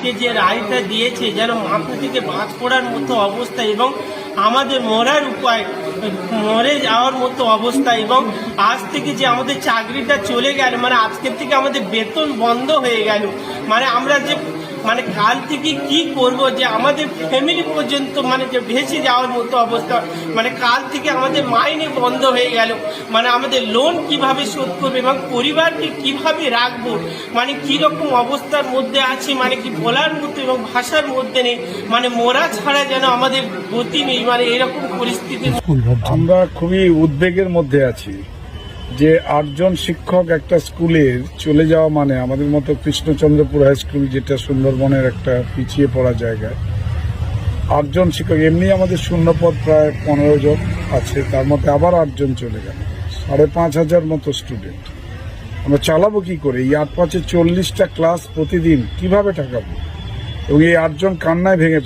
আজকে যে রায়টা দিয়েছে যেন মাথা থেকে বাজ পড়ার মতো অবস্থা এবং আমাদের মরার উপায়, মরে যাওয়ার মতো অবস্থা। এবং আজ থেকে যে আমাদের চাকরিটা চলে গেল, মানে আজকের থেকে আমাদের বেতন বন্ধ হয়ে গেল, মানে আমরা যে মানে কাল থেকে কি করব, যে আমাদের ফ্যামিলি পর্যন্ত মানে যে ভেসে যাওয়ার মতো অবস্থা, মানে কাল থেকে আমাদের মাইনে বন্ধ হয়ে গেল, মানে আমাদের লোন কিভাবে শোধ করবে এবং পরিবারকে কিভাবে রাখবো, মানে কিরকম অবস্থার মধ্যে আছি, মানে কি বলার মতো এবং ভাষার মধ্যে নেই, মানে মোরা ছাড়া যেন আমাদের গতি নেই, মানে এরকম পরিস্থিতি। আমরা খুবই উদ্বেগের মধ্যে আছি যে 8 জন শিক্ষক একটা স্কুলের চলে যাওয়া মানে আমাদের মতো কৃষ্ণচন্দ্রপুর হাই স্কুল, যেটা সুন্দরবনের একটা পিছিয়ে পড়া জায়গায়, 8 জন শিক্ষক, এমনি আমাদের শূন্যপদ প্রায় 15 জন আছে, তার মধ্যে আবার 8 জন চলে গেল, 5,500 মতো স্টুডেন্ট। আমরা চালাবো কি করে? এই 8-5-40টা ক্লাস প্রতিদিন কিভাবে ঠেকাবো? এবং এই 8 জন কান্নায় ভেঙে